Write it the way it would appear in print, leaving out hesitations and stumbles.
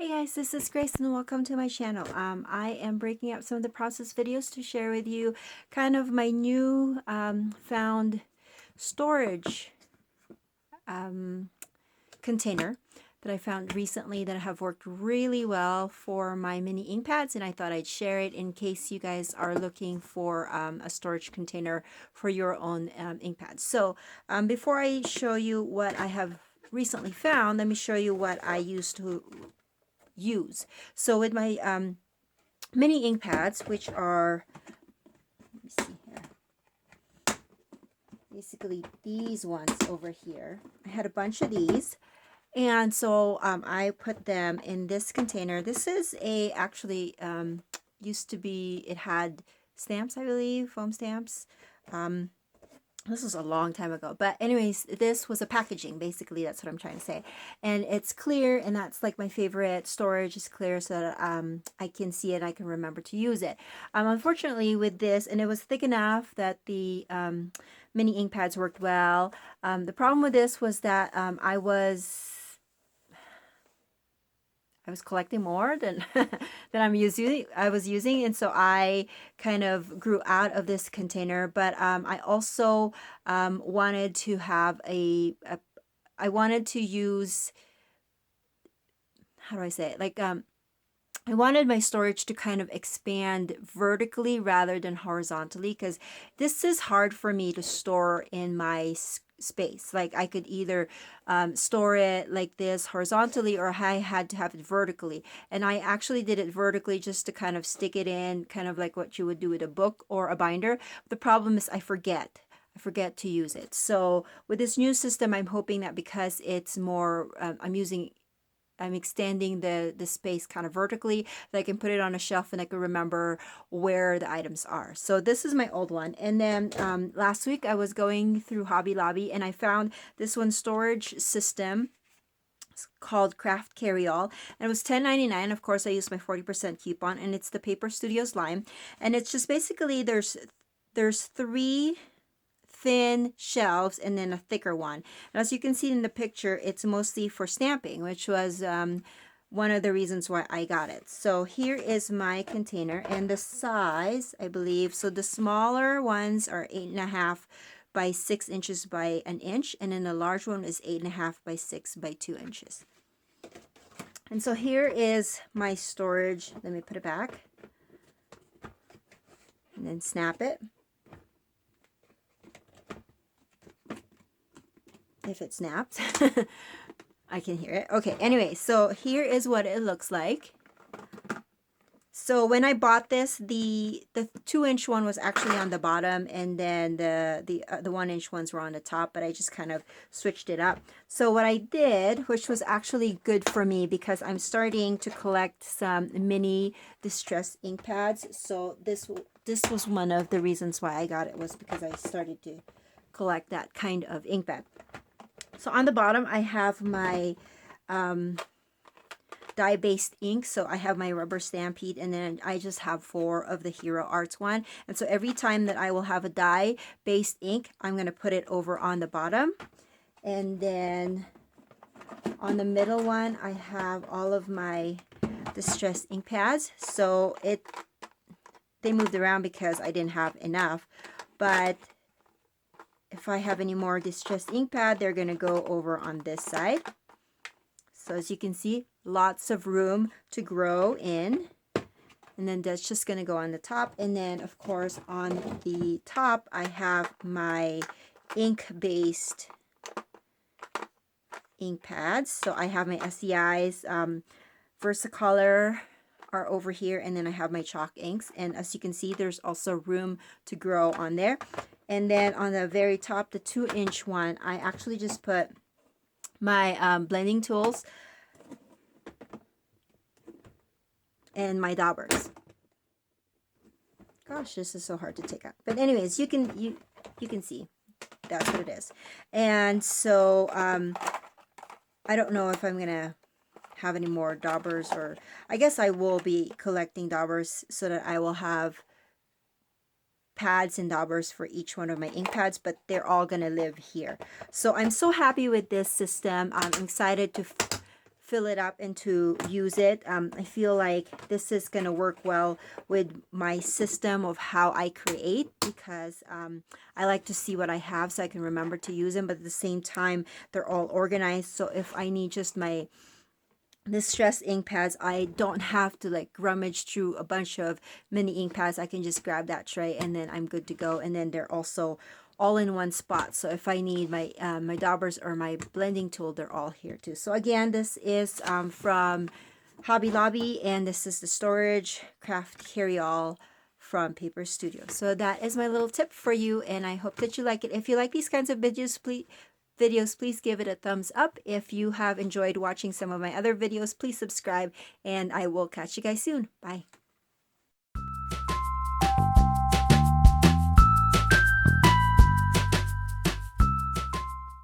Hey guys, this is Grace and welcome to my channel. I am breaking up some of the process videos to share with you kind of my new found storage container that I found recently that have worked really well for my mini ink pads, and I thought I'd share it in case you guys are looking for a storage container for your own ink pads. So before I show you what I have recently found, let me show you what I used to use. So with my mini ink pads, which are, let me see here, basically these ones over here. I had a bunch of these, and so I put them in this container. This is actually used to be, it had stamps, I believe, foam stamps. This was a long time ago, but anyways, this was a packaging, basically. That's what I'm trying to say. And it's clear, and that's like my favorite. Storage is clear so that I can see it, I can remember to use it. Unfortunately with this, and it was thick enough that the mini ink pads worked well. The problem with this was that I was collecting more than than I was using, and so I kind of grew out of this container. But I also wanted to have I wanted to use, how do I say it, like I wanted my storage to kind of expand vertically rather than horizontally, because this is hard for me to store in my space. Like I could either store it like this horizontally, or I had to have it vertically. And I actually did it vertically just to kind of stick it in, kind of like what you would do with a book or a binder. The problem is I forget to use it. So with this new system, I'm hoping that because it's more, I'm extending the space kind of vertically, that I can put it on a shelf and I can remember where the items are. So this is my old one. And then last week I was going through Hobby Lobby and I found this one storage system. It's called Craft Carry All, and it was $10.99. Of course, I used my 40% coupon, and it's the Paper Studios line. And it's just basically there's three thin shelves and then a thicker one. And as you can see in the picture, it's mostly for stamping, which was one of the reasons why I got it. So here is my container, and the size, I believe, so the smaller ones are 8.5 by 6 inches by an inch, and then the large one is 8.5 by 6 by 2 inches. And so here is my storage. Let me put it back and then snap it. If it snaps, I can hear it. Okay, anyway, so here is what it looks like. So when I bought this, the 2-inch one was actually on the bottom, and then the 1-inch ones were on the top, but I just kind of switched it up. So what I did, which was actually good for me because I'm starting to collect some mini distress ink pads. So this was one of the reasons why I got it, was because I started to collect that kind of ink pad. So on the bottom, I have my dye-based ink. So I have my rubber Stampede, and then I just have 4 of the Hero Arts one. And so every time that I will have a dye-based ink, I'm going to put it over on the bottom. And then on the middle one, I have all of my distressed ink pads. So they moved around because I didn't have enough. But if I have any more distressed ink pad, they're going to go over on this side. So as you can see, lots of room to grow in. And then that's just going to go on the top. And then, of course, on the top, I have my ink-based ink pads. So I have my SEIs, Versacolor are over here, and then I have my chalk inks. And as you can see, there's also room to grow on there. And then on the very top, the 2-inch one, I actually just put my blending tools and my daubers. Gosh, this is so hard to take out. But anyways, you can see that's what it is. And so I don't know if I'm gonna have any more daubers, or I guess I will be collecting daubers so that I will have pads and daubers for each one of my ink pads, but they're all going to live here. So I'm so happy with this system. I'm excited to fill it up and to use it. I feel like this is going to work well with my system of how I create, because I like to see what I have so I can remember to use them, but at the same time they're all organized, so if I need just my Distress ink pads, I don't have to like rummage through a bunch of mini ink pads. I can just grab that tray and then I'm good to go. And then they're also all in one spot, so if I need my my daubers or my blending tool, they're all here too. So again, this is from Hobby Lobby, and this is the Storage Craft Carry-All from Paper Studio. So that is my little tip for you, and I hope that you like it. If you like these kinds of videos, please give it a thumbs up. If you have enjoyed watching some of my other videos, please subscribe, and I will catch you guys soon. Bye.